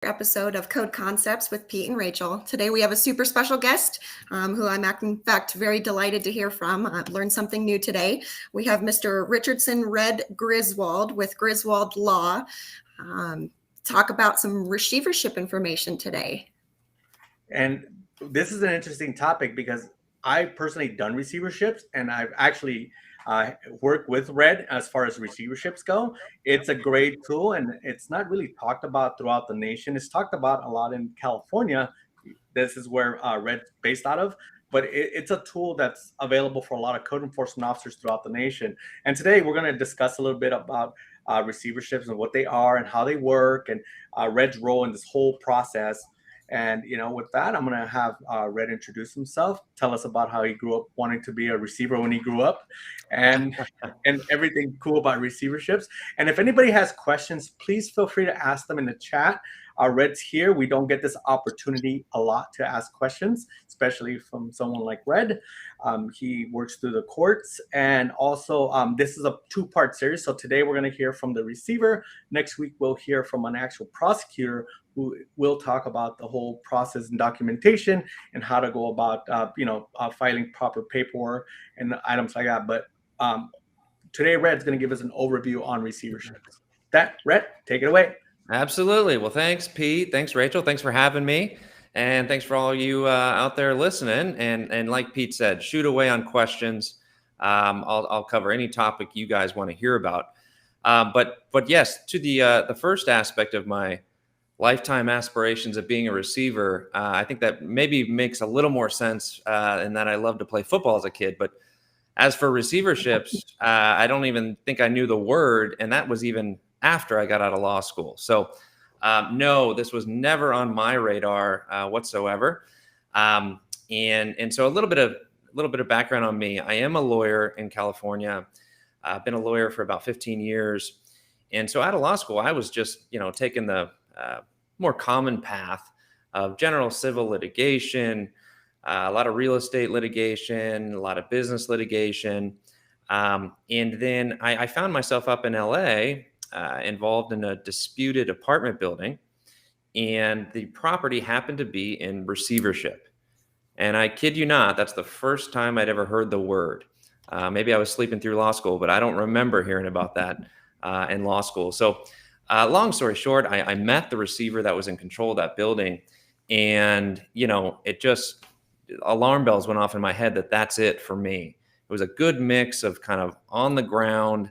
Episode of Code Concepts with Pete and Rachel. Today we have a super special guest who I'm in fact very delighted to hear from. I've learned something new today. We have Mr. Richardson Red Griswold with Griswold Law. Talk about some receivership information today. And this is an interesting topic because I've personally done receiverships and I've actually worked with Red as far as receiverships go. It's a great tool and it's not really talked about throughout the nation. It's talked about a lot in California. This is where Red's based out of. But it's a tool that's available for a lot of code enforcement officers throughout the nation. And today we're going to discuss a little bit about receiverships and what they are and how they work and Red's role in this whole process. And with that, I'm gonna have Red introduce himself, tell us about how he grew up wanting to be a receiver when he grew up, and and everything cool about receiverships. And if anybody has questions, please feel free to ask them in the chat. Red's here. We don't get this opportunity a lot to ask questions, especially from someone like Red. He works through the courts, and also this is a two-part series. So today we're going to hear from the receiver. Next week we'll hear from an actual prosecutor who will talk about the whole process and documentation and how to go about filing proper paperwork and items like that. But today Red's going to give us an overview on receiverships. Red, take it away. Absolutely. Well, thanks, Pete. Thanks, Rachel. Thanks for having me. And thanks for all you out there listening. And like Pete said, shoot away on questions. I'll cover any topic you guys want to hear about. But yes, to the first aspect of my lifetime aspirations of being a receiver, I think that maybe makes a little more sense in that I loved to play football as a kid. But as for receiverships, I don't even think I knew the word, and that was even after I got out of law school. So no, this was never on my radar whatsoever. And so a little bit of background on me. I am a lawyer in California. I've been a lawyer for about 15 years. And so out of law school, I was just, taking the more common path of general civil litigation, a lot of real estate litigation, a lot of business litigation. And then I found myself up in LA involved in a disputed apartment building, and the property happened to be in receivership. And I kid you not, that's the first time I'd ever heard the word. Maybe I was sleeping through law school, but I don't remember hearing about that in law school. So long story short, I met the receiver that was in control of that building, and it just alarm bells went off in my head that's it for me. It was a good mix of kind of on the ground,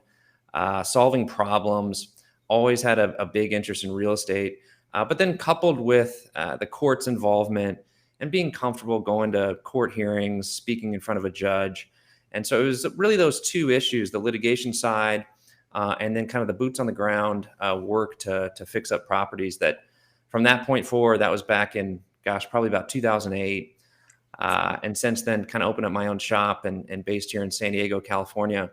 solving problems, always had a big interest in real estate, but then coupled with the court's involvement and being comfortable going to court hearings, speaking in front of a judge. And so it was really those two issues, the litigation side, and then kind of the boots on the ground work to fix up properties that from that point forward, that was back in, probably about 2008. And since then kind of opened up my own shop and based here in San Diego, California.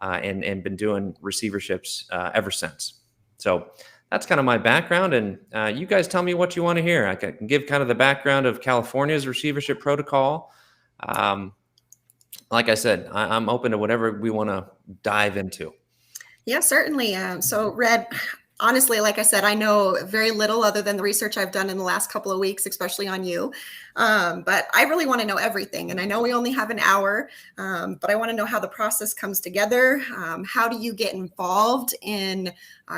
And been doing receiverships ever since. So that's kind of my background. And you guys tell me what you want to hear. I can give kind of the background of California's receivership protocol. Like I said, I'm open to whatever we want to dive into. Yeah, certainly. So Red, honestly, like I said, I know very little other than the research I've done in the last couple of weeks, especially on you. But I really want to know everything. And I know we only have an hour, but I want to know how the process comes together. How do you get involved in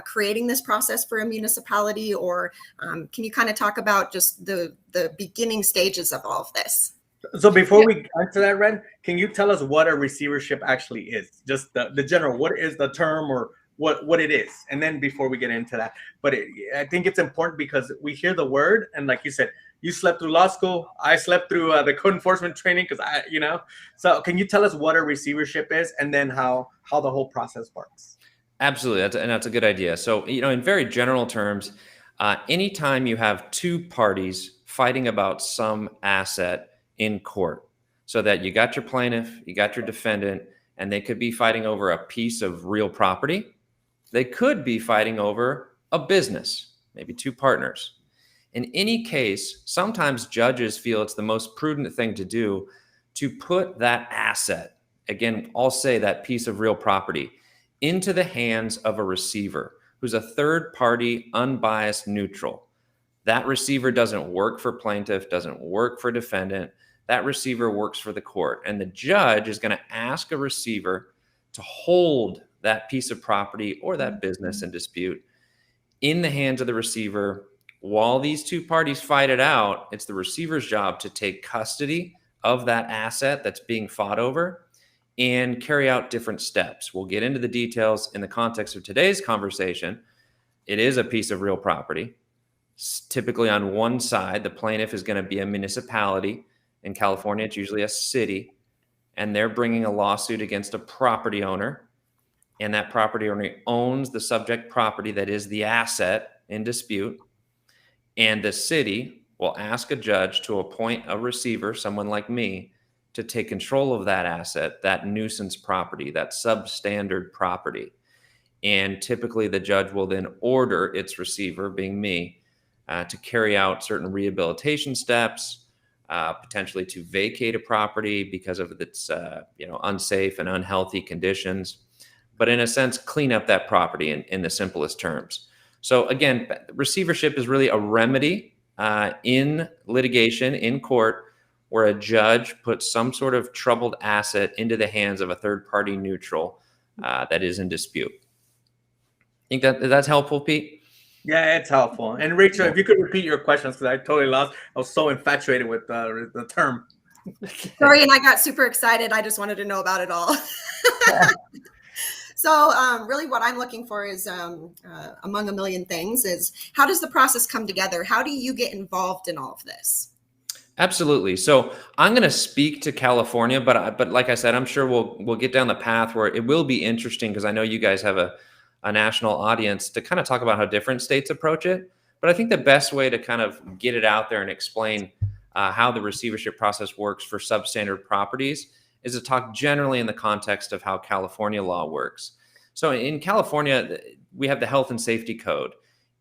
creating this process for a municipality? Or can you kind of talk about just the beginning stages of all of this? So before we answer that, Red, can you tell us what a receivership actually is? Just the general, what is the term or what it is? And then before we get into that, but I think it's important because we hear the word, and like you said, you slept through law school. I slept through the code enforcement training because So can you tell us what a receivership is and then how the whole process works? Absolutely, that's a good idea. So in very general terms, anytime you have two parties fighting about some asset in court, so that you got your plaintiff, you got your defendant, and they could be fighting over a piece of real property. They could be fighting over a business, maybe two partners. In any case, sometimes judges feel it's the most prudent thing to do to put that asset, again, I'll say that piece of real property, into the hands of a receiver who's a third party, unbiased, neutral. That receiver doesn't work for plaintiff, doesn't work for defendant. That receiver works for the court. And the judge is going to ask a receiver to hold that piece of property or that business in dispute in the hands of the receiver. While these two parties fight it out, it's the receiver's job to take custody of that asset that's being fought over and carry out different steps. We'll get into the details in the context of today's conversation. It is a piece of real property. Typically on one side, the plaintiff is going to be a municipality. In California, it's usually a city, and they're bringing a lawsuit against a property owner, and that property owner owns the subject property that is the asset in dispute, and the city will ask a judge to appoint a receiver, someone like me, to take control of that asset, that nuisance property, that substandard property. And typically the judge will then order its receiver, being me, to carry out certain rehabilitation steps, potentially to vacate a property because of its unsafe and unhealthy conditions, but in a sense, clean up that property in the simplest terms. So again, receivership is really a remedy in litigation, in court, where a judge puts some sort of troubled asset into the hands of a third party neutral that is in dispute. Think that's helpful, Pete? Yeah, it's helpful. And Rachel, if you could repeat your questions, because I totally lost. I was so infatuated with the term. Sorry, and I got super excited. I just wanted to know about it all. So really what I'm looking for is, among a million things, is how does the process come together? How do you get involved in all of this? Absolutely. So I'm going to speak to California, but like I said, I'm sure we'll get down the path where it will be interesting, because I know you guys have a national audience, to kind of talk about how different states approach it. But I think the best way to kind of get it out there and explain how the receivership process works for substandard properties is to talk generally in the context of how California law works. So in California, we have the Health and Safety Code.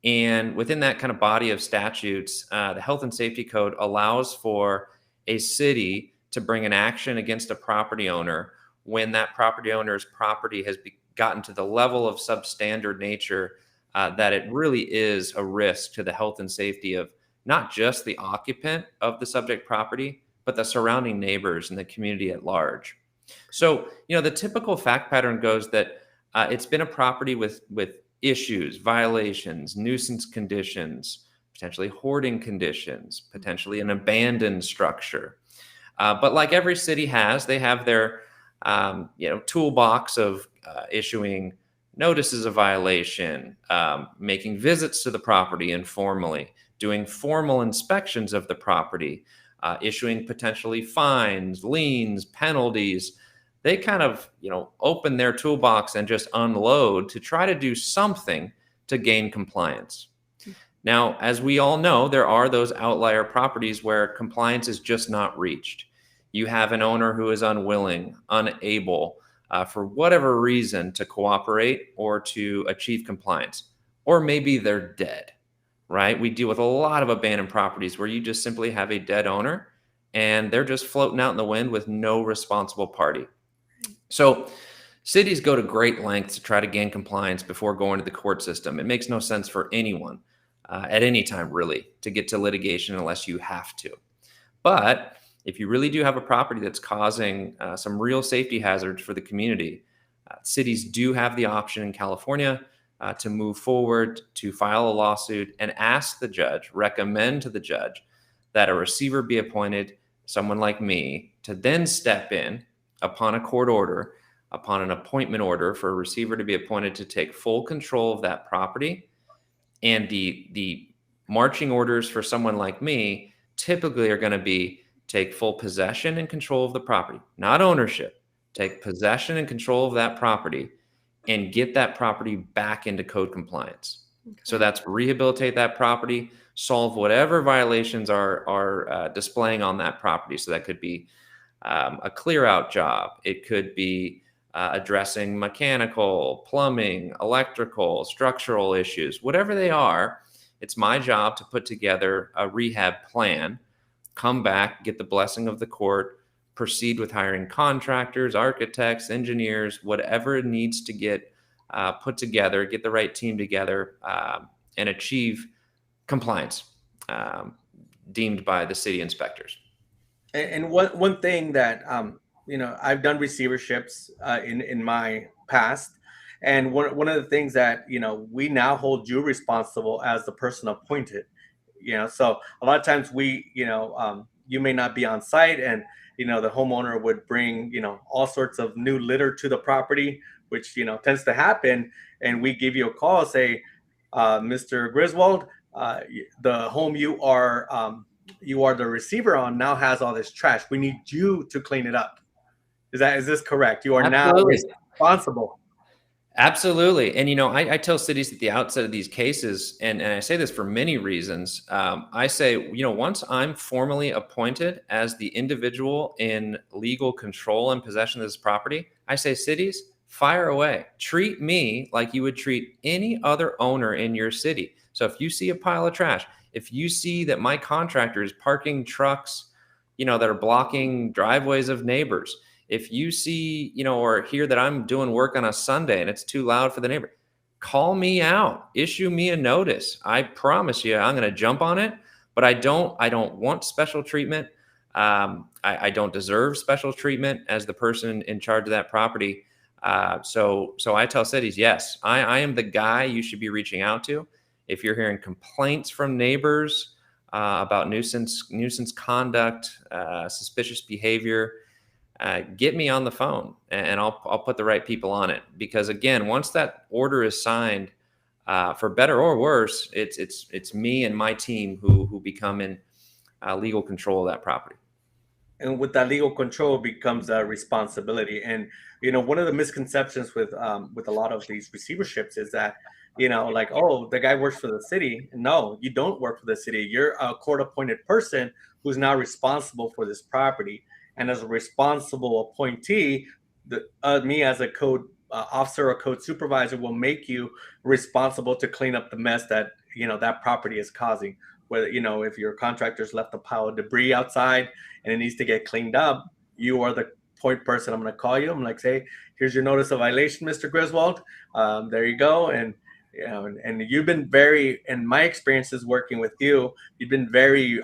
And within that kind of body of statutes, the Health and Safety Code allows for a city to bring an action against a property owner when that property owner's property has gotten to the level of substandard nature that it really is a risk to the health and safety of not just the occupant of the subject property, but the surrounding neighbors and the community at large. So, the typical fact pattern goes that it's been a property with issues, violations, nuisance conditions, potentially hoarding conditions, potentially an abandoned structure. But like every city has, they have their toolbox of issuing notices of violation, making visits to the property informally, doing formal inspections of the property, issuing potentially fines, liens, penalties. They kind of, open their toolbox and just unload to try to do something to gain compliance. Now, as we all know, there are those outlier properties where compliance is just not reached. You have an owner who is unwilling, unable, for whatever reason, to cooperate or to achieve compliance, or maybe they're dead, right? We deal with a lot of abandoned properties where you just simply have a dead owner and they're just floating out in the wind with no responsible party. So cities go to great lengths to try to gain compliance before going to the court system. It makes no sense for anyone at any time, really, to get to litigation unless you have to. But if you really do have a property that's causing some real safety hazards for the community, cities do have the option in California to move forward, to file a lawsuit and ask the judge, recommend to the judge that a receiver be appointed, someone like me, to then step in upon a court order, upon an appointment order for a receiver to be appointed to take full control of that property. And the marching orders for someone like me typically are going to be take full possession and control of the property, not ownership. Take possession and control of that property and get that property back into code compliance. Okay. So that's rehabilitate that property, solve whatever violations are displaying on that property. So that could be a clear out job. It could be addressing mechanical, plumbing, electrical, structural issues, whatever they are. It's my job to put together a rehab plan, come back, get the blessing of the court, proceed with hiring contractors, architects, engineers, whatever it needs to get put together, get the right team together, and achieve compliance. deemed by the city inspectors. And one thing that I've done receiverships in my past, and one of the things that we now hold you responsible as the person appointed. So a lot of times you may not be on site, and the homeowner would bring all sorts of new litter to the property, which tends to happen, and we give you a call, say, Mr. Griswold, the home you are the receiver on now has all this trash. We need you to clean it up. Is this correct? You are now Absolutely. responsible. Absolutely. And, I tell cities at the outset of these cases, and I say this for many reasons. I say, once I'm formally appointed as the individual in legal control and possession of this property, I say, cities, fire away. Treat me like you would treat any other owner in your city. So if you see a pile of trash, if you see that my contractor is parking trucks, that are blocking driveways of neighbors, if you see, or hear that I'm doing work on a Sunday and it's too loud for the neighbor, call me out, issue me a notice. I promise you, I'm going to jump on it, but I don't want special treatment. I don't deserve special treatment as the person in charge of that property. So I tell cities, yes, I am the guy you should be reaching out to. If you're hearing complaints from neighbors about nuisance conduct, suspicious behavior, get me on the phone, and I'll put the right people on it. Because again, once that order is signed, for better or worse, it's me and my team who become in legal control of that property. And with that legal control becomes a responsibility. And one of the misconceptions with a lot of these receiverships is that like, oh, the guy works for the city. No, you don't work for the city. You're a court-appointed person who's now responsible for this property. And as a responsible appointee, me as a code officer or code supervisor will make you responsible to clean up the mess that that property is causing. Whether if your contractor's left a pile of debris outside and it needs to get cleaned up, you are the point person. I'm going to call you. I'm like, say, here's your notice of violation, Mr. Griswold. There you go. And and you've been very, in my experiences working with you, you've been very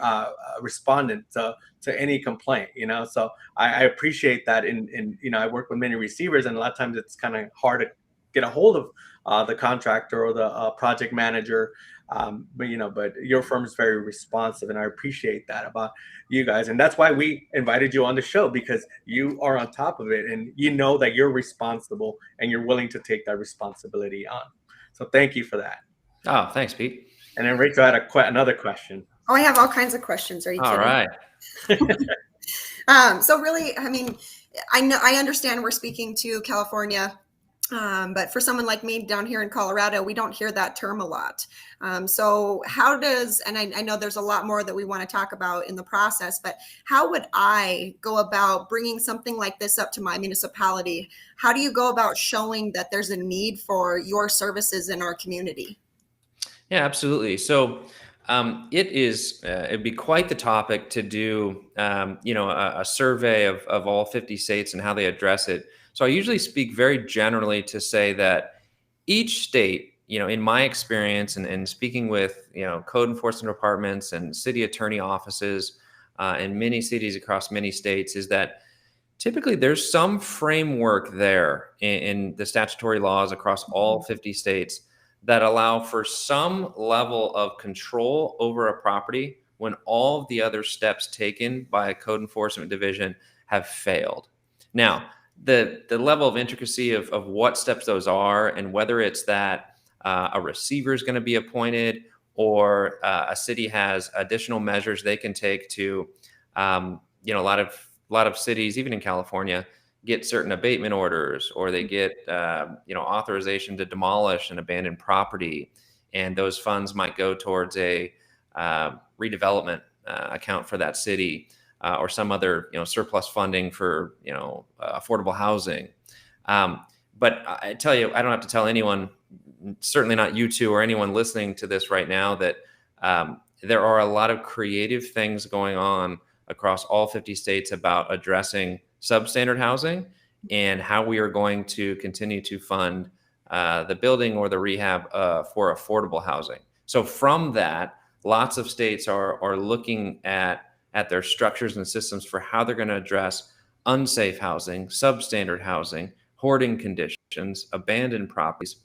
respondent to any complaint, so I appreciate that. In I work with many receivers, and a lot of times it's kind of hard to get a hold of the contractor or the project manager, but your firm is very responsive, and I appreciate that about you guys. And that's why we invited you on the show, because you are on top of it, and that you're responsible and you're willing to take that responsibility on. So thank you for that. Oh, thanks, Pete. And then Rachel had another question. Oh, I have all kinds of questions. Are you kidding? All right. So really, I mean, I understand we're speaking to California, but for someone like me down here in Colorado, we don't hear that term a lot. So how does, and I know there's a lot more that we want to talk about in the process, but how would I go about bringing something like this up to my municipality? How do you go about showing that there's a need for your services in our community? Yeah, absolutely. So it'd be quite the topic to do, a survey of all 50 states and how they address it. So I usually speak very generally to say that each state, in my experience and speaking with, code enforcement departments and city attorney offices in many cities across many states, is that typically there's some framework there in the statutory laws across all 50 states that allow for some level of control over a property when all of the other steps taken by a code enforcement division have failed. Now, the level of intricacy of what steps those are, and whether it's that a receiver is going to be appointed, or a city has additional measures they can take to, a lot of cities, even in California, get certain abatement orders, or they get authorization to demolish an abandoned property, and those funds might go towards a redevelopment account for that city, or some other surplus funding for affordable housing. But I tell you, I don't have to tell anyone, certainly not you two or anyone listening to this right now, that there are a lot of creative things going on across all 50 states about addressing substandard housing and how we are going to continue to fund the building or the rehab for affordable housing. So from that, lots of states are looking at their structures and systems for how they're going to address unsafe housing, substandard housing, hoarding conditions, abandoned properties.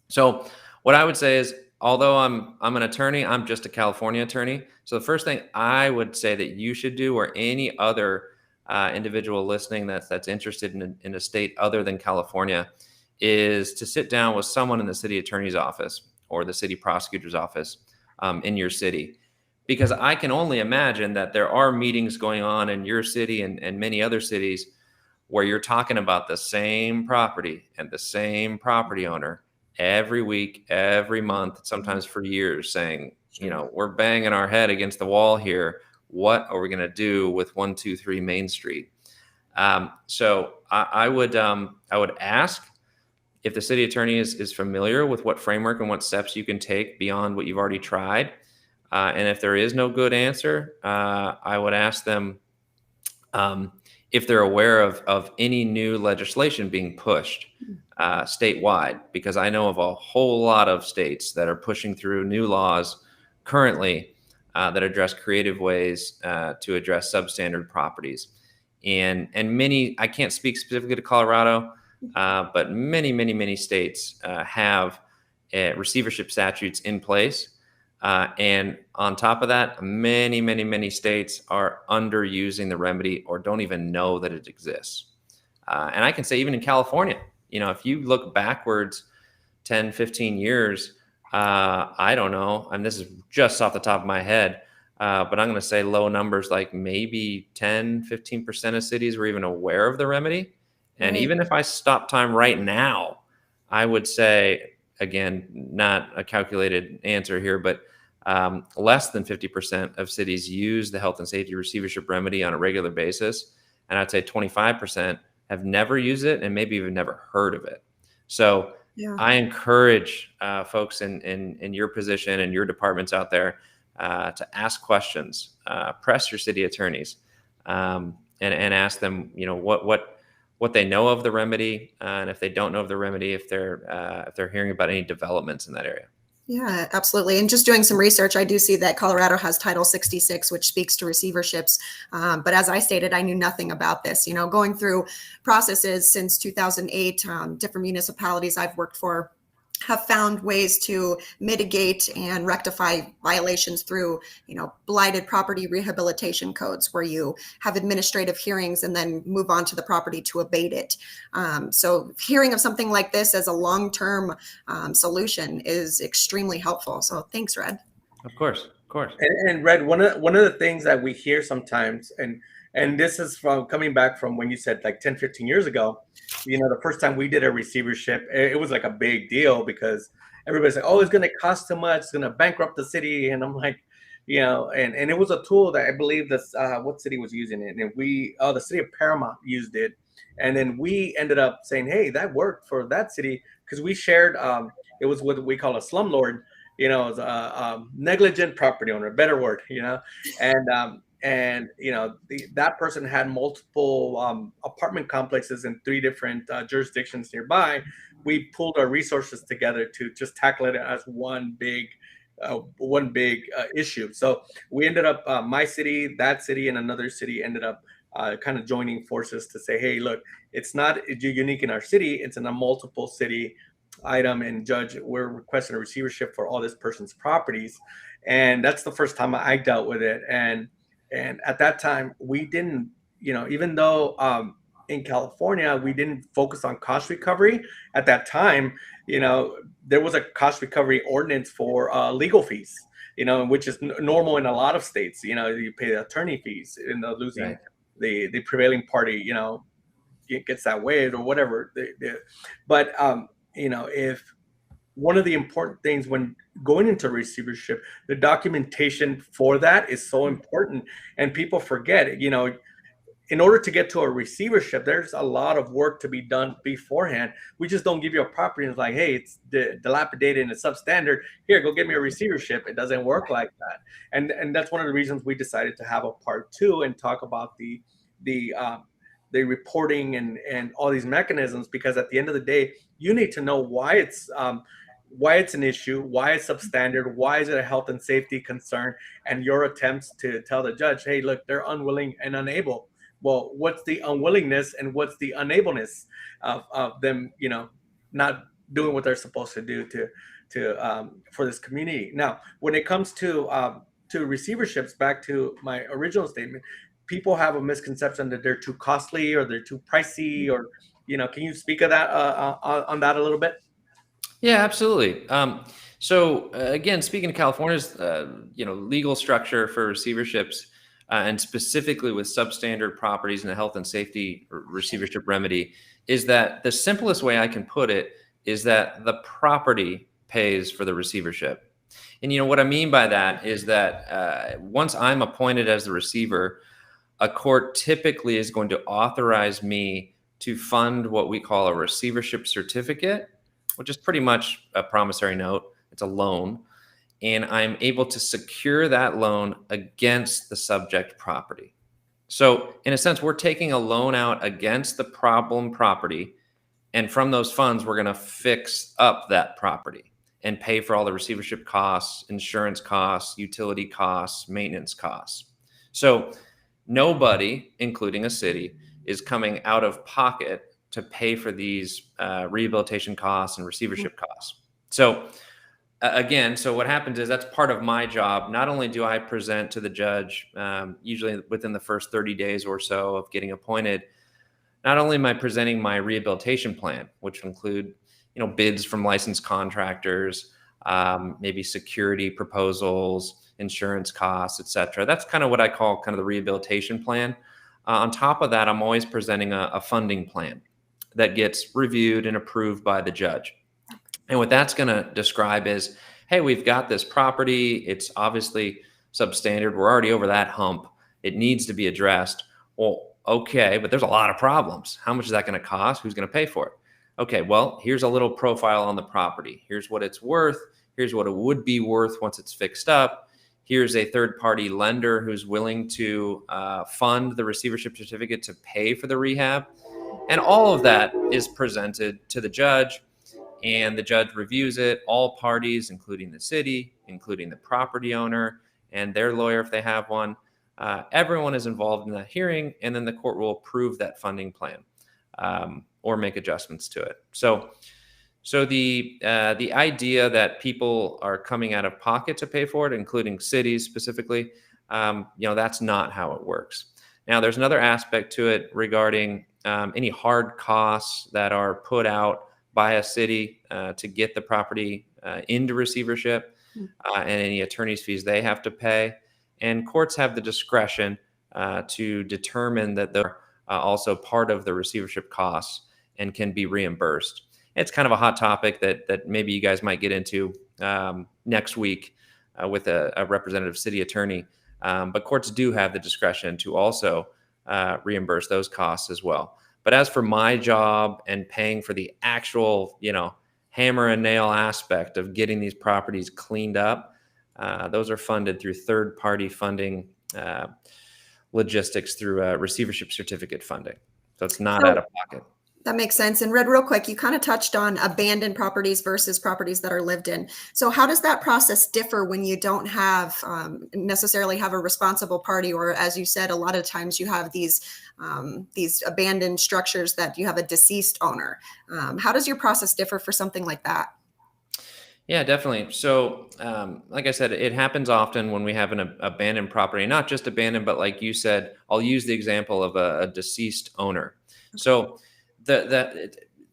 So what I would say is, although I'm an attorney, I'm just a California attorney. So the first thing I would say that you should do, or any other individual listening that's interested in a state other than California, is to sit down with someone in the city attorney's office or the city prosecutor's office in your city. Because I can only imagine that there are meetings going on in your city and many other cities where you're talking about the same property and the same property owner every week, every month, sometimes for years, saying, we're banging our head against the wall here. What are we going to do with 123 Main Street? So I would ask if the city attorney is familiar with what framework and what steps you can take beyond what you've already tried. And if there is no good answer, I would ask them if they're aware of any new legislation being pushed statewide, because I know of a whole lot of states that are pushing through new laws currently that address creative ways to address substandard properties. And many, I can't speak specifically to Colorado, but many states have receivership statutes in place. And on top of that, many states are underusing the remedy or don't even know that it exists. And I can say even in California, if you look backwards 10, 15 years, I don't know, and this is just off the top of my head, but I'm going to say low numbers, like maybe 10, 15% of cities were even aware of the remedy. And even if I stop time right now, I would say, again, not a calculated answer here, but less than 50% of cities use the health and safety receivership remedy on a regular basis. And I'd say 25% have never used it and maybe even never heard of it. So I encourage folks in your position and your departments out there to ask questions, press your city attorneys, and ask them, what they know of the remedy, and if they don't know of the remedy, if they're hearing about any developments in that area. Yeah, absolutely. And just doing some research, I do see that Colorado has Title 66, which speaks to receiverships. But as I stated, I knew nothing about this. Going through processes since 2008, different municipalities I've worked for have found ways to mitigate and rectify violations through, blighted property rehabilitation codes, where you have administrative hearings and then move on to the property to abate it. So hearing of something like this as a long-term solution is extremely helpful. So thanks, Red. Of course. And Red, one of the things that we hear sometimes, and this is from coming back from when you said like 10, 15 years ago, the first time we did a receivership, it was like a big deal because everybody's like, oh, it's going to cost too much. It's going to bankrupt the city. And I'm like, and it was a tool that I believe that's what city was using it. And the city of Paramount used it. And then we ended up saying, hey, that worked for that city because we shared, it was what we call a slumlord, negligent property owner, better word, and that person had multiple apartment complexes in 3 different jurisdictions nearby. We pulled our resources together to just tackle it as one big issue. So we ended up my city, that city, and another city ended up kind of joining forces to say, hey, look, it's not unique in our city, it's in a multiple city item, and judge, we're requesting a receivership for all this person's properties. And that's the first time I dealt with it. And at that time, we didn't, even though in California, we didn't focus on cost recovery at that time, there was a cost recovery ordinance for legal fees, which is normal in a lot of states. You pay the attorney fees in the losing, right. The prevailing party, gets that waived or whatever. But, if one of the important things when going into receivership, the documentation for that is so important, and people forget, in order to get to a receivership, there's a lot of work to be done beforehand. We just don't give you a property and it's like, hey, it's dilapidated and it's substandard. Here, go get me a receivership. It doesn't work like that. And that's one of the reasons we decided to have a part 2 and talk about the reporting and all these mechanisms, because at the end of the day, you need to know why it's why it's an issue, why it's substandard, why is it a health and safety concern, and your attempts to tell the judge, hey, look, they're unwilling and unable. Well, what's the unwillingness and what's the unableness of them, not doing what they're supposed to do for this community? Now, when it comes to receiverships, back to my original statement, people have a misconception that they're too costly or they're too pricey, or can you speak of that on that a little bit? Yeah, absolutely. So again, speaking of California's, legal structure for receiverships, and specifically with substandard properties and the health and safety receivership remedy, is that the simplest way I can put it is that the property pays for the receivership. And what I mean by that is that once I'm appointed as the receiver, a court typically is going to authorize me to fund what we call a receivership certificate, which is pretty much a promissory note. It's a loan. And I'm able to secure that loan against the subject property. So in a sense, we're taking a loan out against the problem property. And from those funds, we're going to fix up that property and pay for all the receivership costs, insurance costs, utility costs, maintenance costs. So nobody, including a city, is coming out of pocket to pay for these rehabilitation costs and receivership costs. So again, so what happens is that's part of my job. Not only do I present to the judge, usually within the first 30 days or so of getting appointed, not only am I presenting my rehabilitation plan, which include, bids from licensed contractors, maybe security proposals, insurance costs, et cetera. That's kind of what I call kind of the rehabilitation plan. On top of that, I'm always presenting a funding plan that gets reviewed and approved by the judge. And what that's going to describe is, hey, we've got this property. It's obviously substandard. We're already over that hump. It needs to be addressed. Well, okay, but there's a lot of problems. How much is that going to cost? Who's going to pay for it? Okay, well, here's a little profile on the property. Here's what it's worth. Here's what it would be worth once it's fixed up. Here's a third-party lender who's willing to fund the receivership certificate to pay for the rehab. And all of that is presented to the judge, and the judge reviews it. All parties, including the city, including the property owner, and their lawyer if they have one, everyone is involved in that hearing, and then the court will approve that funding plan or make adjustments to it. So the idea that people are coming out of pocket to pay for it, including cities specifically, that's not how it works. Now, there's another aspect to it regarding any hard costs that are put out by a city to get the property into receivership, and any attorney's fees they have to pay. And courts have the discretion to determine that they're also part of the receivership costs and can be reimbursed. It's kind of a hot topic that maybe you guys might get into next week with a representative city attorney. But courts do have the discretion to also reimburse those costs as well. But as for my job and paying for the actual, hammer and nail aspect of getting these properties cleaned up, those are funded through third-party funding logistics through receivership certificate funding. So it's not out of pocket. That makes sense. And Red, real quick, you kind of touched on abandoned properties versus properties that are lived in. So how does that process differ when you don't have necessarily have a responsible party, or as you said, a lot of times you have these abandoned structures that you have a deceased owner? How does your process differ for something like that? Yeah, definitely. So, like I said, it happens often when we have an abandoned property, not just abandoned, but like you said, I'll use the example of a deceased owner. So the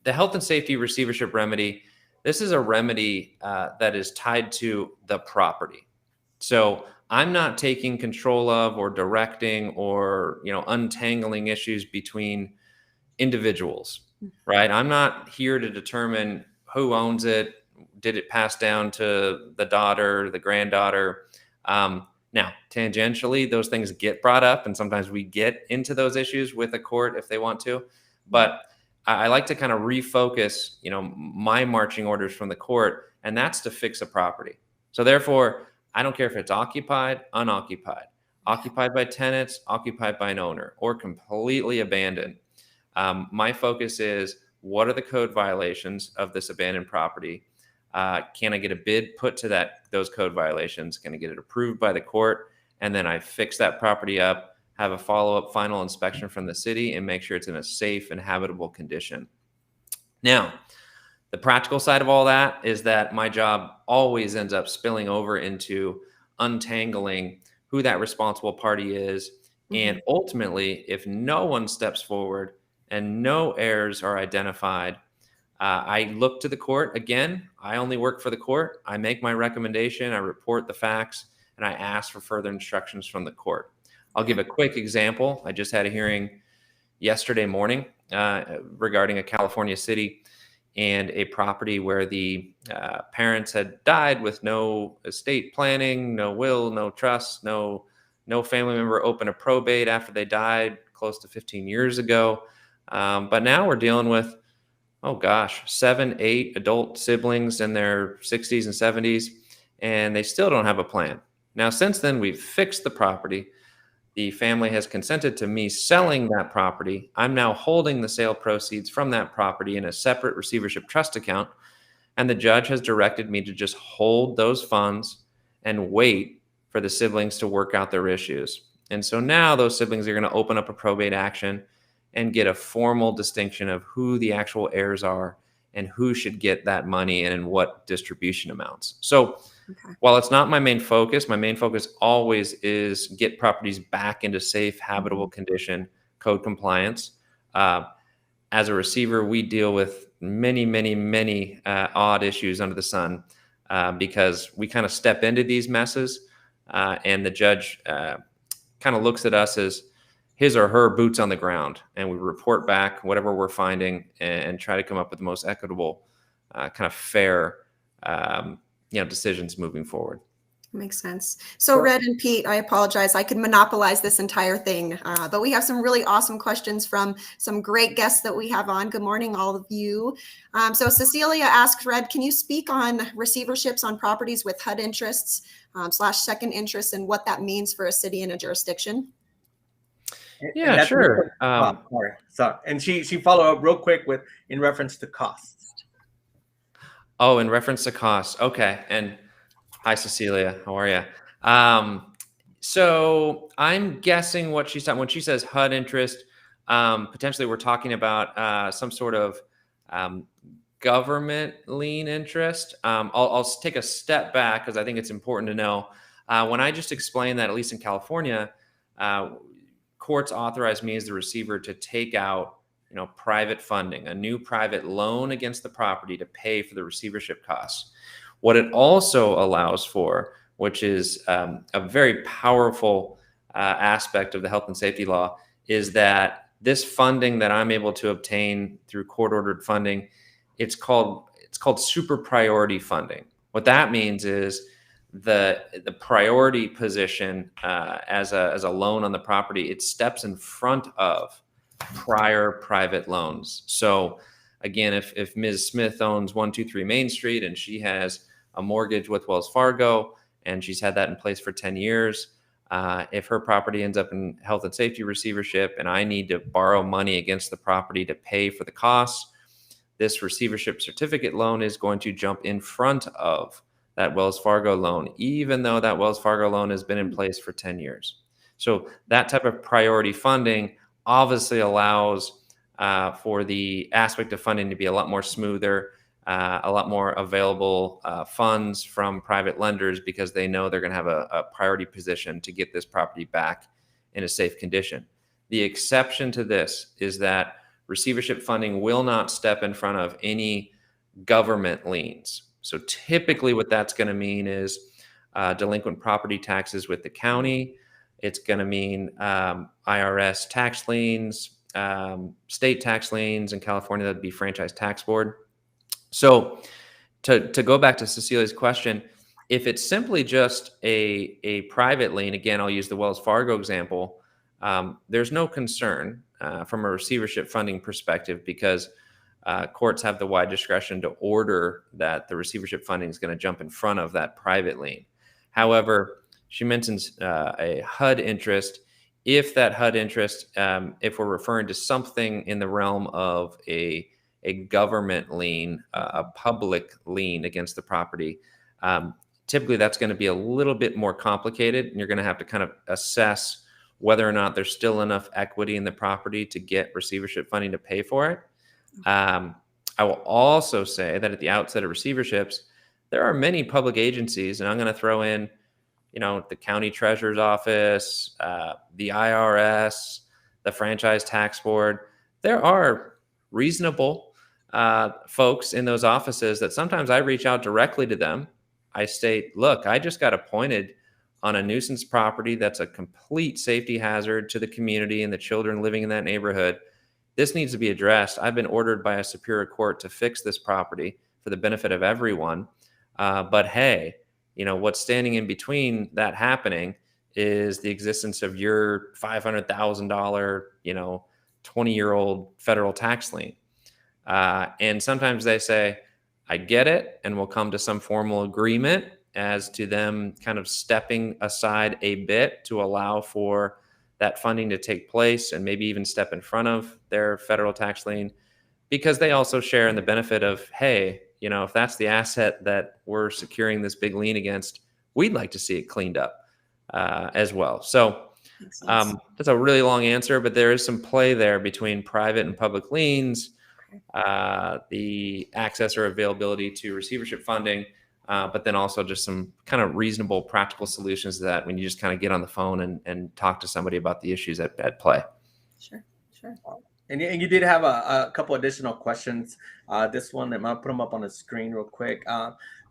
health and safety receivership remedy, this is a remedy that is tied to the property. So I'm not taking control of or directing or, untangling issues between individuals, right? I'm not here to determine who owns it. Did it pass down to the daughter, the granddaughter? Now, tangentially, those things get brought up, and sometimes we get into those issues with a court if they want to. But I like to kind of refocus, my marching orders from the court, and that's to fix a property. So therefore, I don't care if it's occupied, unoccupied, occupied by tenants, occupied by an owner, or completely abandoned. My focus is, what are the code violations of this abandoned property? Can I get a bid put to those code violations? Can I get it approved by the court? And then I fix that property up, have a follow-up final inspection from the city, and make sure it's in a safe and habitable condition. Now, the practical side of all that is that my job always ends up spilling over into untangling who that responsible party is. And ultimately, if no one steps forward and no errors are identified, I look to the court. Again, I only work for the court. I make my recommendation, I report the facts, and I ask for further instructions from the court. I'll give a quick example. I just had a hearing yesterday morning regarding a California city and a property where the parents had died with no estate planning, no will, no trust, no family member opened a probate after they died close to 15 years ago. But now we're dealing with, 7, 8 adult siblings in their 60s and 70s, and they still don't have a plan. Now, since then, we've fixed the property. The family has consented to me selling that property. I'm now holding the sale proceeds from that property in a separate receivership trust account, and the judge has directed me to just hold those funds and wait for the siblings to work out their issues. And so now those siblings are going to open up a probate action and get a formal distinction of who the actual heirs are and who should get that money and in what distribution amounts. So while it's not my main focus always is get properties back into safe, habitable condition, code compliance. As a receiver, we deal with many odd issues under the sun because we kind of step into these messes and the judge kind of looks at us as his or her boots on the ground, and we report back whatever we're finding and try to come up with the most equitable, kind of fair, decisions moving forward. Makes sense. So Red and Pete, I apologize. I could monopolize this entire thing, but we have some really awesome questions from some great guests that we have on. Good morning, all of you. So Cecilia asks, Red, can you speak on receiverships on properties with HUD interests / second interests and what that means for a city and a jurisdiction? Yeah, sure. Sorry. And she followed up real quick with in reference to costs. Oh, in reference to costs. Okay. And hi, Cecilia. How are you? So I'm guessing what she's talking when she says HUD interest. Potentially, we're talking about some sort of government lien interest. I'll take a step back because I think it's important to know. When I just explained that, at least in California, courts authorize me as the receiver to take out, private funding, a new private loan against the property to pay for the receivership costs. What it also allows for, which is a very powerful aspect of the health and safety law, is that this funding that I'm able to obtain through court-ordered funding, it's called super priority funding. What that means is the priority position as a loan on the property, it steps in front of prior private loans. So again, if Ms. Smith owns 123 Main Street and she has a mortgage with Wells Fargo and she's had that in place for 10 years, if her property ends up in health and safety receivership and I need to borrow money against the property to pay for the costs, this receivership certificate loan is going to jump in front of that Wells Fargo loan, even though that Wells Fargo loan has been in place for 10 years. So that type of priority funding obviously allows for the aspect of funding to be a lot more smoother, a lot more available funds from private lenders because they know they're going to have a priority position to get this property back in a safe condition. The exception to this is that receivership funding will not step in front of any government liens. So typically what that's going to mean is delinquent property taxes with the county. It's going to mean IRS tax liens, state tax liens. In California, that'd be Franchise Tax Board. So to go back to Cecilia's question, if it's simply just a private lien, again, I'll use the Wells Fargo example, there's no concern from a receivership funding perspective because courts have the wide discretion to order that the receivership funding is going to jump in front of that private lien. However, she mentions a HUD interest. If that HUD interest, if we're referring to something in the realm of a a government lien, a public lien against the property, typically that's going to be a little bit more complicated, and you're going to have to kind of assess whether or not there's still enough equity in the property to get receivership funding to pay for it. I will also say that at the outset of receiverships, there are many public agencies, and I'm going to throw in, the county treasurer's office, the IRS, the franchise tax board. There are reasonable folks in those offices that sometimes I reach out directly to them. I state, look, I just got appointed on a nuisance property that's a complete safety hazard to the community and the children living in that neighborhood. This needs to be addressed. I've been ordered by a superior court to fix this property for the benefit of everyone. But hey, what's standing in between that happening is the existence of your $500,000, 20-year-old federal tax lien. And sometimes they say, I get it, and we'll come to some formal agreement as to them kind of stepping aside a bit to allow for that funding to take place and maybe even step in front of their federal tax lien, because they also share in the benefit of, hey, if that's the asset that we're securing this big lien against, we'd like to see it cleaned up as well. So that's a really long answer, but there is some play there between private and public liens, the access or availability to receivership funding, but then also just some kind of reasonable practical solutions to that when you just kind of get on the phone and talk to somebody about the issues at play. Sure. And you did have a couple additional questions. This one, I'm going to put them up on the screen real quick.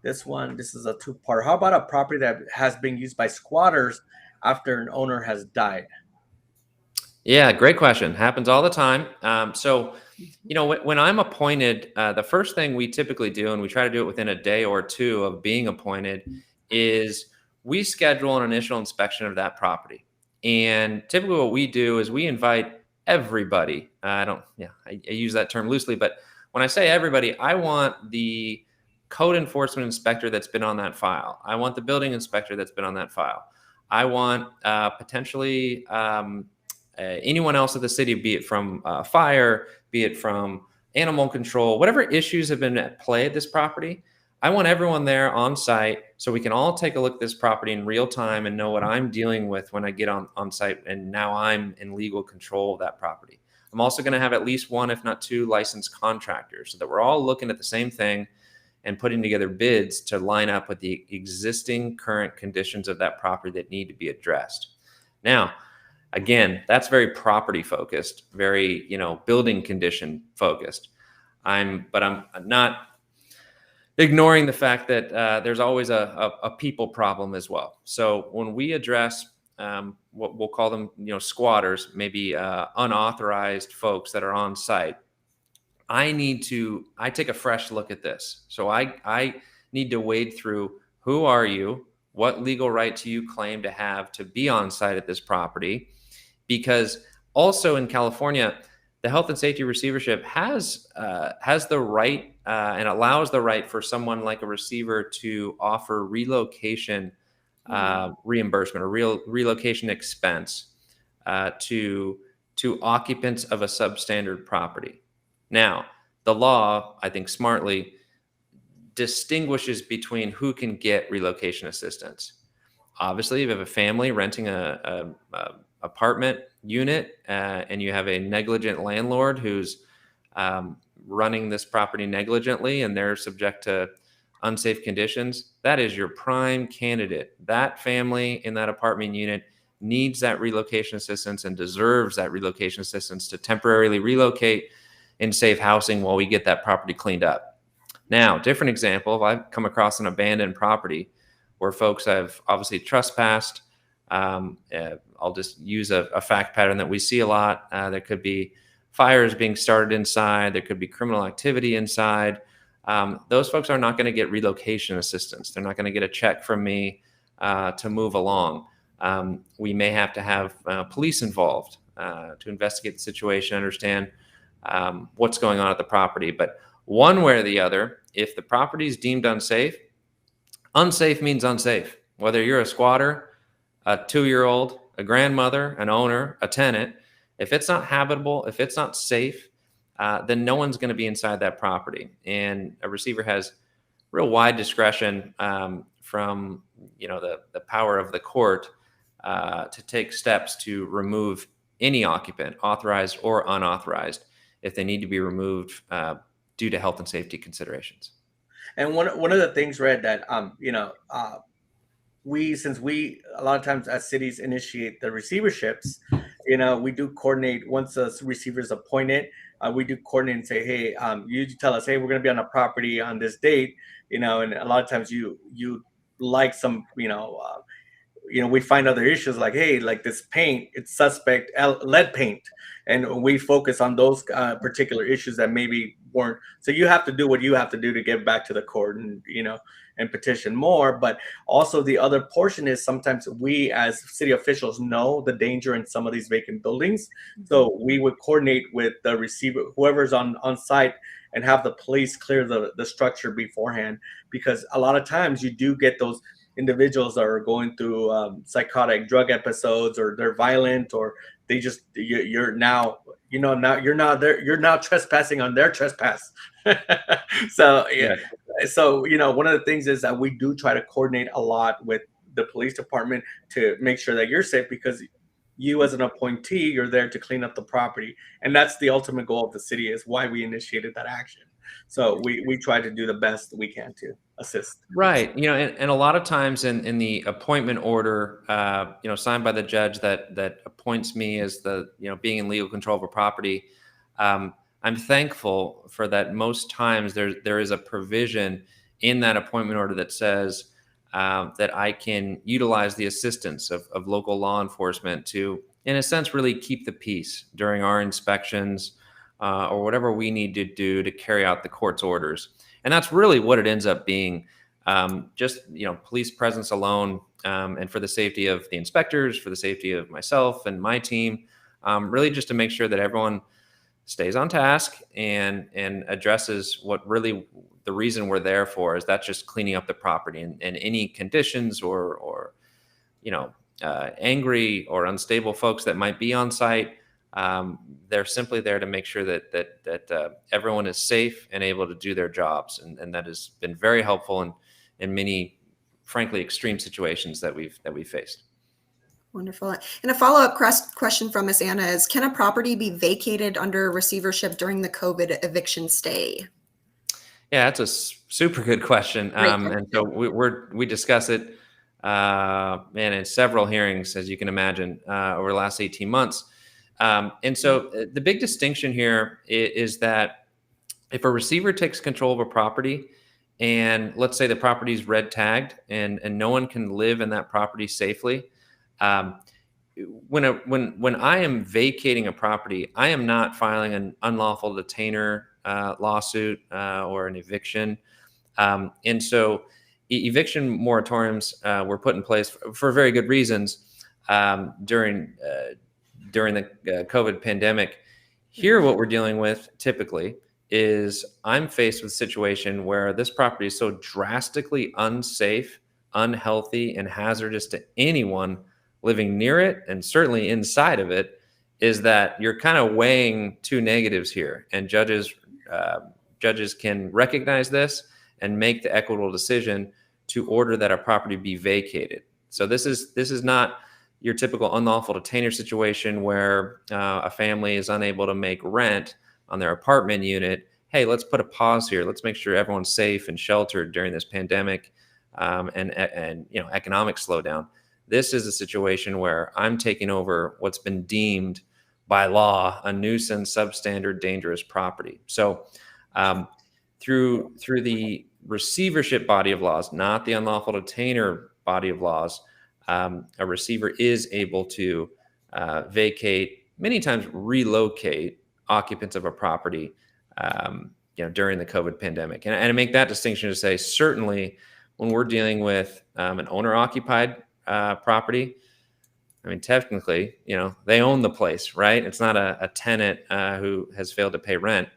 This is a two-part. How about a property that has been used by squatters after an owner has died? Yeah, great question. Happens all the time. So, when I'm appointed, the first thing we typically do, and we try to do it within a day or two of being appointed, is we schedule an initial inspection of that property. And typically what we do is we invite everybody. I use that term loosely, but when I say everybody, I want the code enforcement inspector that's been on that file. I want the building inspector that's been on that file. I want potentially anyone else at the city, be it from fire, be it from animal control, whatever issues have been at play at this property. I want everyone there on site so we can all take a look at this property in real time and know what I'm dealing with when I get on site, and now I'm in legal control of that property. I'm also going to have at least one, if not two, licensed contractors so that we're all looking at the same thing and putting together bids to line up with the existing current conditions of that property that need to be addressed. Now, again, that's very property focused, very, building condition focused. I'm not ignoring the fact that there's always a people problem as well. So when we address what we'll call them, squatters, maybe unauthorized folks that are on site, I take a fresh look at this. So I need to wade through, who are you? What legal right do you claim to have to be on site at this property? Because also in California, the health and safety receivership has the right and allows the right for someone like a receiver to offer relocation reimbursement or relocation expense to occupants of a substandard property. Now, the law, I think smartly, distinguishes between who can get relocation assistance. Obviously, if you have a family renting a apartment unit and you have a negligent landlord who's running this property negligently and they're subject to unsafe conditions, that is your prime candidate. That family in that apartment unit needs that relocation assistance and deserves that relocation assistance to temporarily relocate in safe housing while we get that property cleaned up. Now, different example, if I've come across an abandoned property where folks have obviously trespassed, I'll just use a fact pattern that we see a lot. There could be fires being started inside. There could be criminal activity inside. Those folks are not going to get relocation assistance. They're not going to get a check from me to move along. We may have to have police involved to investigate the situation, understand what's going on at the property. But one way or the other, if the property is deemed unsafe, unsafe means unsafe. Whether you're a squatter, a 2-year-old, a grandmother, an owner, a tenant, if it's not habitable, if it's not safe, then no one's going to be inside that property. And a receiver has real wide discretion from the power of the court to take steps to remove any occupant, authorized or unauthorized, if they need to be removed due to health and safety considerations. And one of the things, Red, that since we a lot of times as cities initiate the receiverships, we do coordinate once a receiver is appointed. We do coordinate and say, hey, you tell us, hey, we're going to be on a property on this date, and a lot of times you like some, we find other issues like, hey, like this paint, it's suspect lead paint. And we focus on those particular issues that maybe weren't. So you have to do what you have to do to get back to the court and, and petition more. But also the other portion is sometimes we as city officials know the danger in some of these vacant buildings. So we would coordinate with the receiver, whoever's on site, and have the police clear the structure beforehand. Because a lot of times you do get those individuals that are going through psychotic drug episodes, or they're violent, or they just you're now trespassing on their trespass. So one of the things is that we do try to coordinate a lot with the police department to make sure that you're safe, because you as an appointee, you're there to clean up the property, and that's the ultimate goal of the city, is why we initiated that action. So we try to do the best we can to assist. Right. And a lot of times in the appointment order, signed by the judge that appoints me as the, being in legal control of a property, I'm thankful for that. Most times there is a provision in that appointment order that says that I can utilize the assistance of local law enforcement to, in a sense, really keep the peace during our inspections, or whatever we need to do to carry out the court's orders. And that's really what it ends up being, just, police presence alone, and for the safety of the inspectors, for the safety of myself and my team, really just to make sure that everyone stays on task and addresses what really the reason we're there for, is that just cleaning up the property, and any conditions or angry or unstable folks that might be on site. They're simply there to make sure that everyone is safe and able to do their jobs, and that has been very helpful in many, frankly, extreme situations that we've faced. Wonderful. And a follow-up question from Ms. Anna is, can a property be vacated under receivership during the COVID eviction stay? Yeah, that's a super good question. And so we discuss it, in several hearings, as you can imagine, over the last 18 months. And so the big distinction here is that if a receiver takes control of a property, and let's say the property is red tagged and no one can live in that property safely, when I am vacating a property, I am not filing an unlawful detainer lawsuit or an eviction. And so eviction moratoriums were put in place for very good reasons during the COVID pandemic. Here, what we're dealing with typically is I'm faced with a situation where this property is so drastically unsafe, unhealthy, and hazardous to anyone living near it, and certainly inside of it, is that you're kind of weighing two negatives here. And judges can recognize this and make the equitable decision to order that a property be vacated. So this is not your typical unlawful detainer situation where a family is unable to make rent on their apartment unit. Hey, let's put a pause here. Let's make sure everyone's safe and sheltered during this pandemic and economic slowdown. This is a situation where I'm taking over what's been deemed by law a nuisance, substandard, dangerous property. So through the receivership body of laws, not the unlawful detainer body of laws, a receiver is able to vacate, many times relocate occupants of a property, during the COVID pandemic. And I make that distinction to say, certainly when we're dealing with an owner-occupied property, I mean, technically, they own the place, right? It's not a tenant who has failed to pay rent.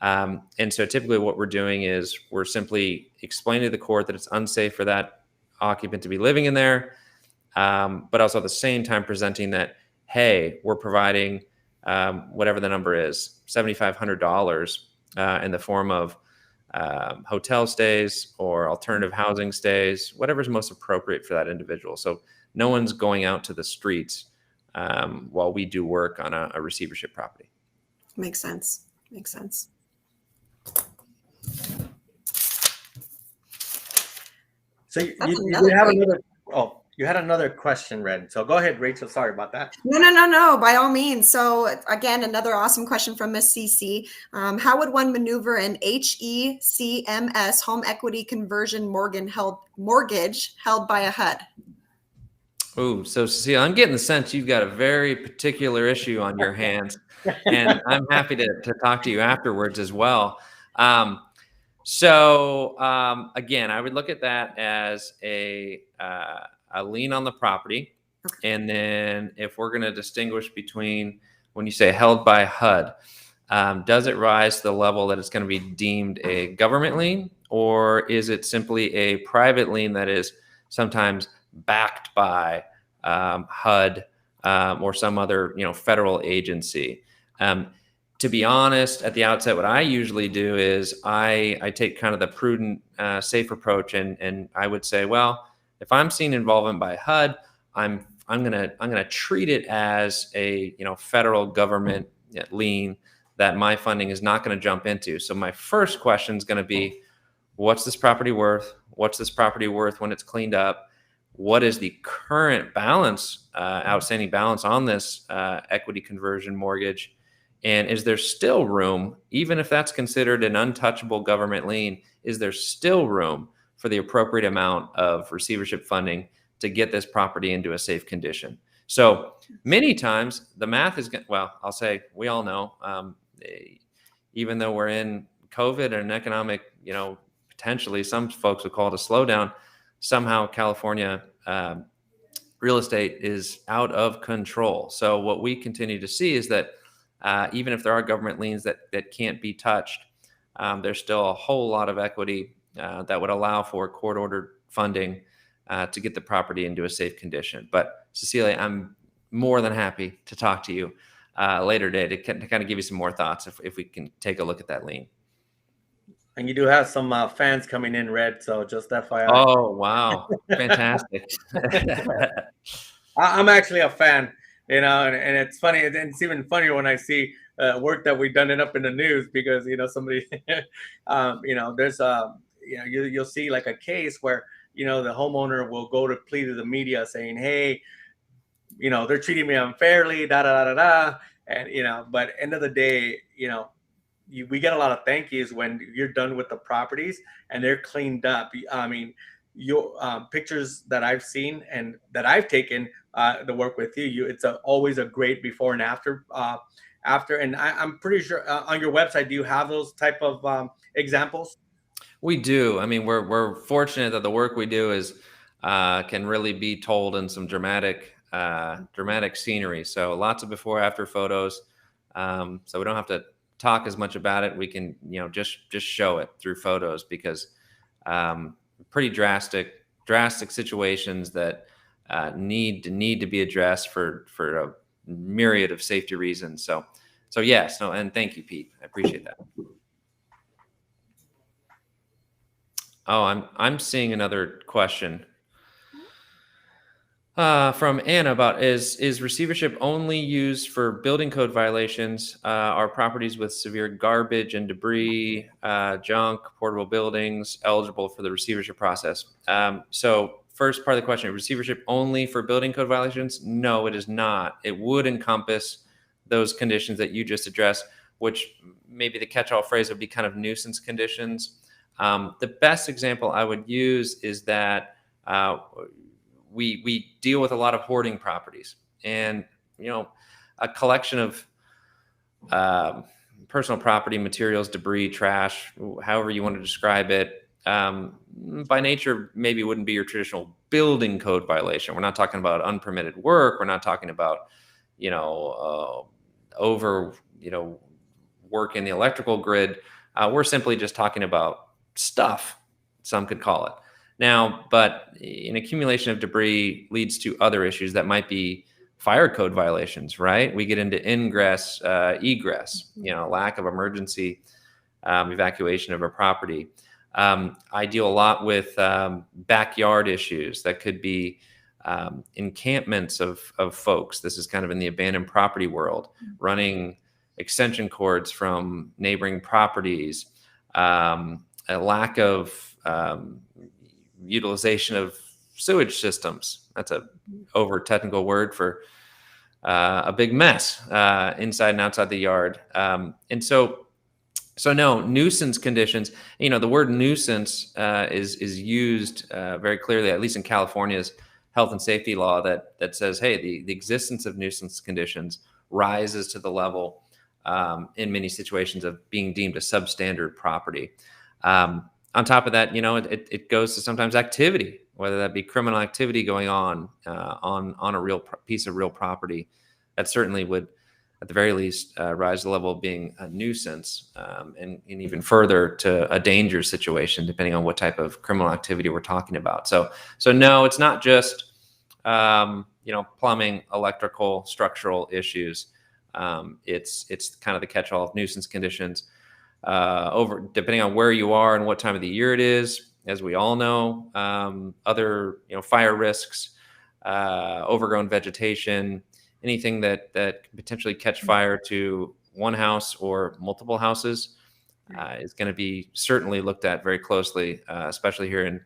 And so typically what we're doing is we're simply explaining to the court that it's unsafe for that occupant to be living in there, but also at the same time presenting that, hey, we're providing whatever the number is, $7,500 in the form of hotel stays or alternative housing stays, whatever's most appropriate for that individual. So no one's going out to the streets while we do work on a receivership property. Makes sense. Makes sense. So you another have great- another. Oh, you had another question, Red. So go ahead, Rachel. Sorry about that. No, by all means. So again, another awesome question from Miss CC. How would one maneuver an HECMS home equity conversion mortgage held by a HUD? Oh, so Cecilia, I'm getting the sense you've got a very particular issue on your hands, and I'm happy to talk to you afterwards as well. Again, I would look at that as a lien on the property. And then if we're going to distinguish between when you say held by HUD, does it rise to the level that it's going to be deemed a government lien, or is it simply a private lien that is sometimes backed by HUD or some other federal agency? To be honest, at the outset, what I usually do is I take kind of the prudent, safe approach, and I would say, well, if I'm seeing involvement by HUD, I'm gonna treat it as a federal government lien that my funding is not going to jump into. So my first question is going to be, what's this property worth? What's this property worth when it's cleaned up? What is the current balance, outstanding balance on this equity conversion mortgage? And is there still room, even if that's considered an untouchable government lien, is there still room for the appropriate amount of receivership funding to get this property into a safe condition? So many times the math is, well, I'll say, we all know, even though we're in COVID and an economic, potentially some folks would call it a slowdown, somehow California real estate is out of control. So what we continue to see is that even if there are government liens that can't be touched, there's still a whole lot of equity that would allow for court-ordered funding to get the property into a safe condition. But Cecilia, I'm more than happy to talk to you later today to kind of give you some more thoughts if we can take a look at that lien. And you do have some fans coming in, Red. So just FYI. Oh, wow. Fantastic. I'm actually a fan, and it's funny. And it's even funnier when I see work that we've done it up in the news because, somebody, there's, you'll see like a case where, the homeowner will go to plead to the media saying, hey, they're treating me unfairly, da, da, da, da, da. And, but end of the day, we get a lot of thank yous when you're done with the properties and they're cleaned up. I mean, your pictures that I've seen and that I've taken to work with you, it's always a great before and after. And I'm pretty sure on your website, do you have those type of examples? We do. I mean, we're fortunate that the work we do is can really be told in some dramatic scenery. So lots of before after photos. So we don't have to talk as much about it. We can just show it through photos because pretty drastic situations that need to be addressed for a myriad of safety reasons. So yes, no, and thank you, Pete. I appreciate that. Oh, I'm seeing another question from Anna about is receivership only used for building code violations? Are properties with severe garbage and debris, junk, portable buildings eligible for the receivership process? So first part of the question, receivership only for building code violations? No, it is not. It would encompass those conditions that you just addressed, which maybe the catch-all phrase would be kind of nuisance conditions. The best example I would use is that we deal with a lot of hoarding properties, and a collection of personal property, materials, debris, trash, however you want to describe it, by nature maybe wouldn't be your traditional building code violation. We're not talking about unpermitted work. We're not talking about over work in the electrical grid. We're simply just talking about stuff, some could call it. Now, but an accumulation of debris leads to other issues that might be fire code violations, right? We get into ingress, egress, lack of emergency evacuation of a property. I deal a lot with backyard issues that could be encampments of folks. This is kind of in the abandoned property world, running extension cords from neighboring properties, a lack of utilization of sewage systems. That's a over technical word for a big mess inside and outside the yard. And so no, nuisance conditions, the word nuisance is used very clearly, at least in California's health and safety law, that says, hey, the existence of nuisance conditions rises to the level in many situations of being deemed a substandard property. On top of that, it goes to sometimes activity, whether that be criminal activity going on a real piece of real property. That certainly would, at the very least, rise to the level of being a nuisance, and even further to a danger situation, depending on what type of criminal activity we're talking about. So no, it's not just plumbing, electrical, structural issues. It's kind of the catch-all of nuisance conditions. Depending on where you are and what time of the year it is, as we all know, other fire risks, overgrown vegetation, anything that can potentially catch fire to one house or multiple houses is going to be certainly looked at very closely, especially here in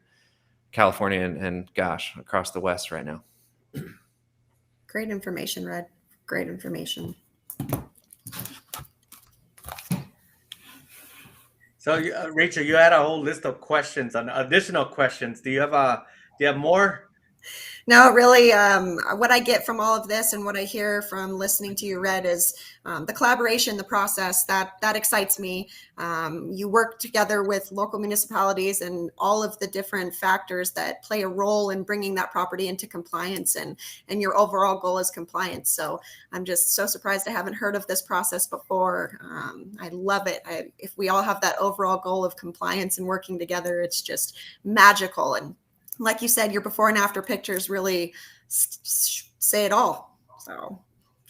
California and gosh, across the West right now. Great information, Red. Great information. So, Rachel, you had a whole list of questions, additional questions. Do you have more? No, really, what I get from all of this and what I hear from listening to you, Red, is the collaboration, the process that excites me. You work together with local municipalities and all of the different factors that play a role in bringing that property into compliance, and your overall goal is compliance. So I'm just so surprised I haven't heard of this process before. I love it. If we all have that overall goal of compliance and working together, it's just magical. And like you said, your before and after pictures really say it all. So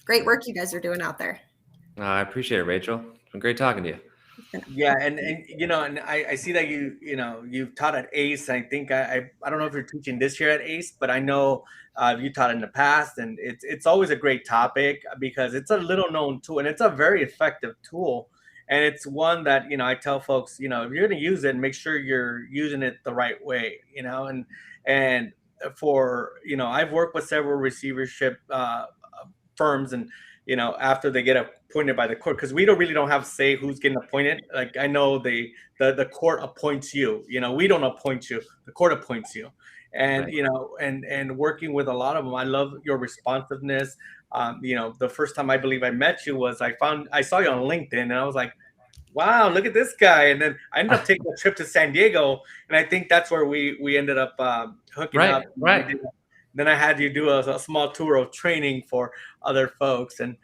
great work you guys are doing out there. I appreciate it, Rachel. It's been great talking to you. Yeah, and I see that you've taught at ACE. I think I don't know if you're teaching this year at ACE, but I know you taught in the past, and it's always a great topic because it's a little known tool and it's a very effective tool. And it's one that, I tell folks, if you're going to use it, make sure you're using it the right way, and for, I've worked with several receivership firms, and, after they get appointed by the court, because we really don't have say who's getting appointed. Like, I know the court appoints you, we don't appoint you, the court appoints you. And, right. and working with a lot of them, I love your responsiveness. The first time I believe I met you was I saw you on LinkedIn, and I was like, wow, look at this guy. And then I ended up taking a trip to San Diego, and I think that's where we ended up hooking up. Right. Then I had you do a small tour of training for other folks, and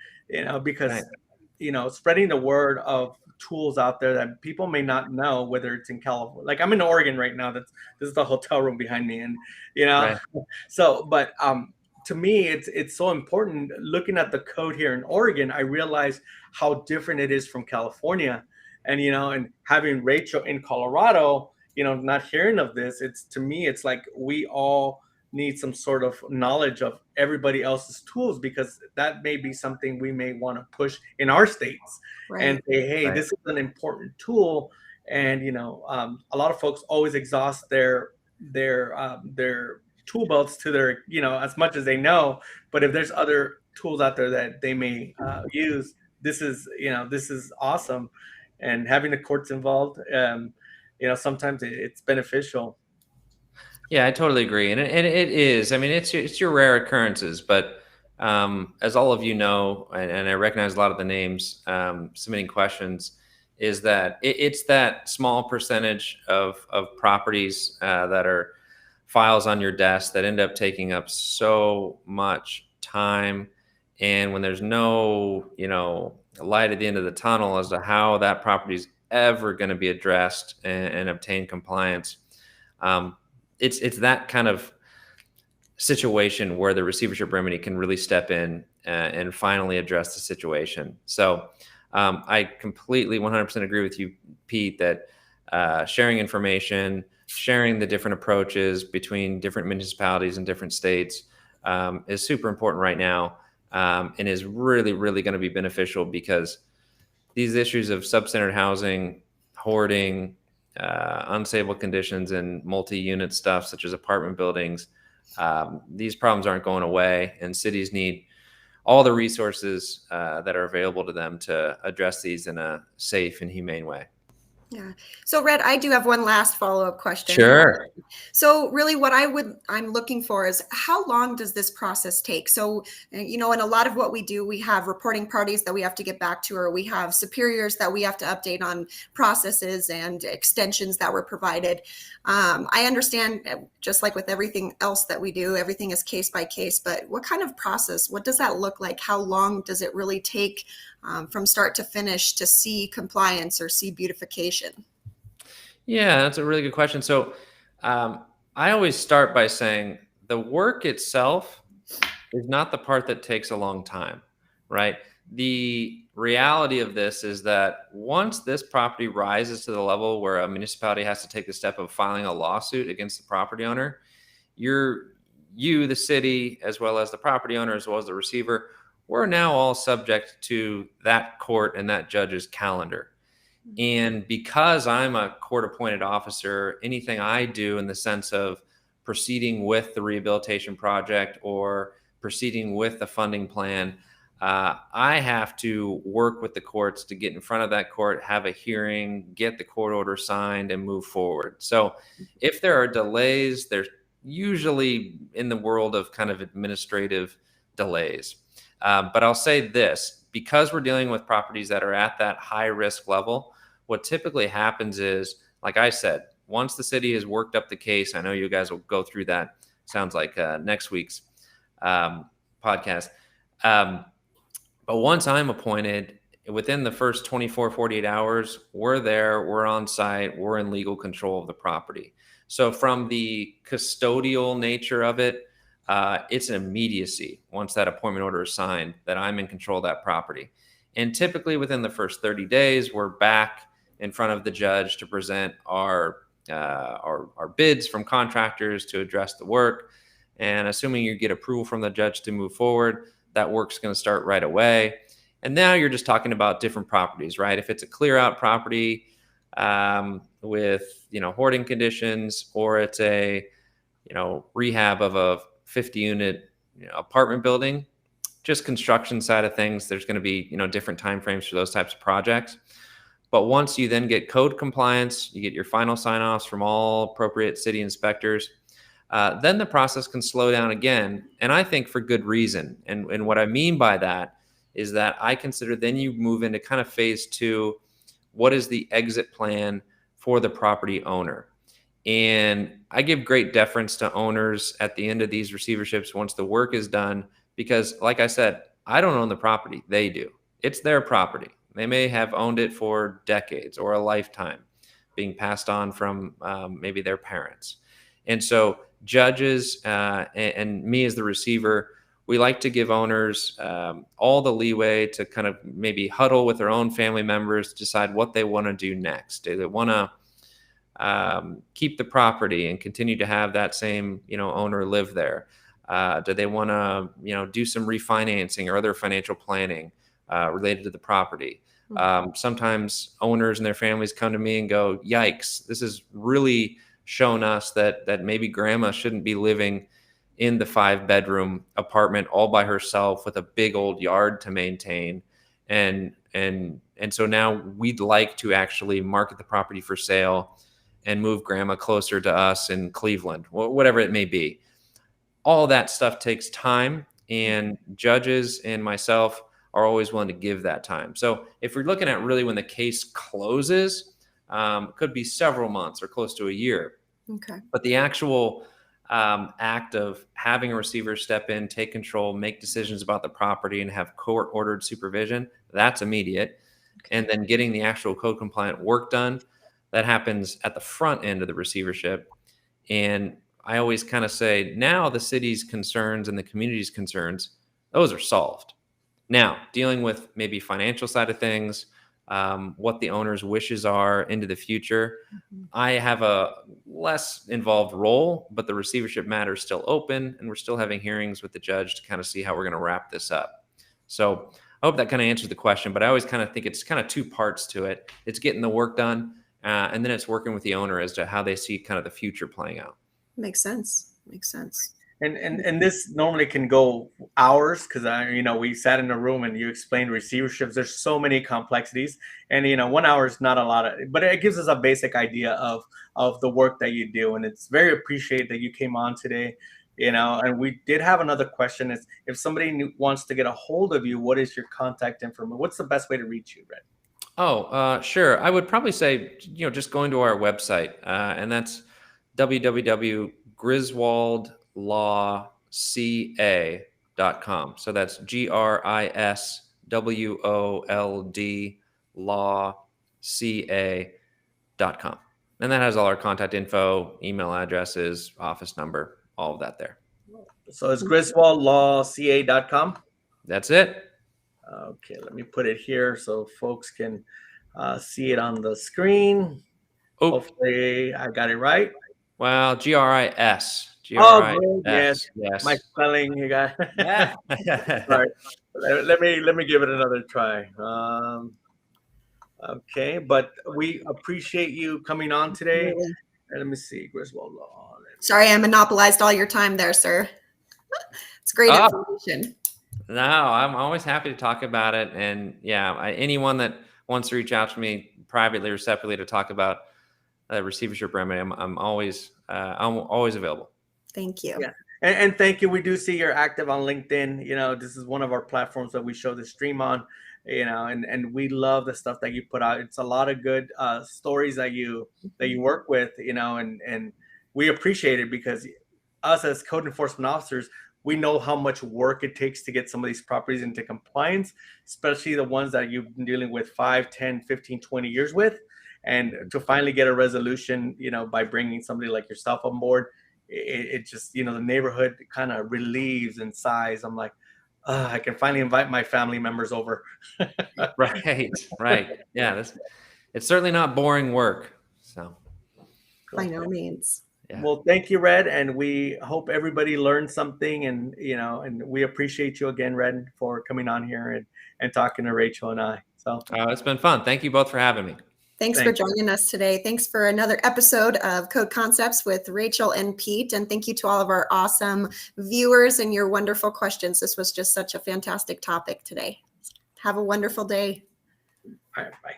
because right. Spreading the word of tools out there that people may not know, whether it's in California. Like, I'm in Oregon right now. This is the hotel room behind me, and right. So, but to me, it's so important. Looking at the code here in Oregon, I realized how different it is from California, and and having Rachel in Colorado, not hearing of this, to me, it's like we all need some sort of knowledge of everybody else's tools, because that may be something we may want to push in our states, right. And say, hey, right. This is an important tool. And a lot of folks always exhaust their tool belts to their as much as they know, but if there's other tools out there that they may use, this is awesome. And having the courts involved, sometimes it's beneficial. Yeah, I totally agree. And it is. I mean, it's your rare occurrences, but as all of you know, and I recognize a lot of the names submitting questions, is that it's that small percentage of properties that are files on your desk that end up taking up so much time. And when there's no, light at the end of the tunnel as to how that property is ever going to be addressed and obtain compliance, it's that kind of situation where the receivership remedy can really step in and finally address the situation. So I completely 100% agree with you, Pete, that sharing information, sharing the different approaches between different municipalities and different states is super important right now, and is really, really going to be beneficial, because these issues of substandard housing, hoarding, unstable conditions in multi-unit stuff such as apartment buildings, these problems aren't going away, and cities need all the resources that are available to them to address these in a safe and humane way. Yeah. So Red, I do have one last follow-up question. Sure. So really what I'm looking for is, how long does this process take? So, in a lot of what we do, we have reporting parties that we have to get back to, or we have superiors that we have to update on processes and extensions that were provided. I understand, just like with everything else that we do, everything is case by case, but what kind of process, what does that look like? How long does it really take from start to finish to see compliance or see beautification? Yeah, that's a really good question. So I always start by saying the work itself is not the part that takes a long time, right? The reality of this is that once this property rises to the level where a municipality has to take the step of filing a lawsuit against the property owner, the city, as well as the property owner, as well as the receiver, we're now all subject to that court and that judge's calendar. And because I'm a court appointed officer, anything I do in the sense of proceeding with the rehabilitation project or proceeding with the funding plan, I have to work with the courts to get in front of that court, have a hearing, get the court order signed, and move forward. So if there are delays, there's usually in the world of kind of administrative delays. But I'll say this, because we're dealing with properties that are at that high risk level, what typically happens is, like I said, once the city has worked up the case, I know you guys will go through that. Sounds like next week's podcast. But once I'm appointed, within the first 24, 48 hours, we're there, we're on site, we're in legal control of the property. So from the custodial nature of it, it's an immediacy once that appointment order is signed that I'm in control of that property. And typically within the first 30 days, we're back in front of the judge to present our bids from contractors to address the work. And assuming you get approval from the judge to move forward, that work's going to start right away. And now you're just talking about different properties, right? If it's a clear out property with, hoarding conditions, or it's a, rehab of a 50 unit apartment building, just construction side of things, there's going to be, different timeframes for those types of projects. But once you then get code compliance, you get your final sign-offs from all appropriate city inspectors, then the process can slow down again. And I think for good reason. And what I mean by that is that I consider then you move into kind of phase 2. What is the exit plan for the property owner? And I give great deference to owners at the end of these receiverships once the work is done, because like I said, I don't own the property. They do. It's their property. They may have owned it for decades or a lifetime, being passed on from maybe their parents. And so judges and me as the receiver, we like to give owners all the leeway to kind of maybe huddle with their own family members, decide what they want to do next. Do they want to keep the property and continue to have that same, owner live there? Do they want to, do some refinancing or other financial planning related to the property? Sometimes owners and their families come to me and go, yikes, this has really shown us that maybe grandma shouldn't be living in the 5-bedroom apartment all by herself with a big old yard to maintain. And so now we'd like to actually market the property for sale and move grandma closer to us in Cleveland, whatever it may be. All that stuff takes time, and judges and myself are always willing to give that time. So if we're looking at really when the case closes, it could be several months or close to a year. Okay. But the actual act of having a receiver step in, take control, make decisions about the property, and have court-ordered supervision, that's immediate. Okay. And then getting the actual code-compliant work done, that happens at the front end of the receivership. And I always kind of say now the city's concerns and the community's concerns, those are solved. Now, dealing with maybe financial side of things, what the owner's wishes are into the future. I have a less involved role, but the receivership matter is still open, and we're still having hearings with the judge to kind of see how we're going to wrap this up. So I hope that kind of answers the question, but I always kind of think it's kind of two parts to it. It's getting the work done, and then it's working with the owner as to how they see kind of the future playing out. Makes sense. Makes sense. And this normally can go hours because we sat in a room and you explained receiverships. There's so many complexities, and 1 hour is not a lot but it gives us a basic idea of the work that you do, and it's very appreciated that you came on today. And we did have another question: is if somebody wants to get a hold of you, what is your contact information? What's the best way to reach you, Red? Oh, sure. I would probably say just going to our website, and that's www.griswoldlawca.com. So that's GRISWOLD lawca.com. And that has all our contact info, email addresses, office number, all of that there. So it's griswoldlawca.com. That's it. Okay, let me put it here so folks can see it on the screen. Oh, hopefully I got it right. Well, GRIS. Oh, yes. Yes. My spelling, you got. Yeah. Sorry. Let me give it another try. Okay, but we appreciate you coming on today. Really. Let me see, Griswold Law. Sorry, I monopolized all your time there, sir. It's great information. No, I'm always happy to talk about it. And yeah, anyone that wants to reach out to me privately or separately to talk about receivership remedy, I'm always available. Thank you. Yeah. And thank you. We do see you're active on LinkedIn. This is one of our platforms that we show the stream on, and we love the stuff that you put out. It's a lot of good stories that you work with, and we appreciate it because us as code enforcement officers, we know how much work it takes to get some of these properties into compliance, especially the ones that you've been dealing with 5, 10, 15, 20 years with. And to finally get a resolution, by bringing somebody like yourself on board, it just, the neighborhood kind of relieves in size. I'm like, I can finally invite my family members over. Right. Yeah, it's certainly not boring work. So, By no means. Yeah. Well, thank you, Red, and we hope everybody learned something. And and we appreciate you again, Red, for coming on here and talking to Rachel and I. So it's been fun. Thank you both for having me. Thanks for joining us today. Thanks for another episode of Code Concepts with Rachel and Pete. And thank you to all of our awesome viewers and your wonderful questions. This was just such a fantastic topic today. Have a wonderful day. all right, bye.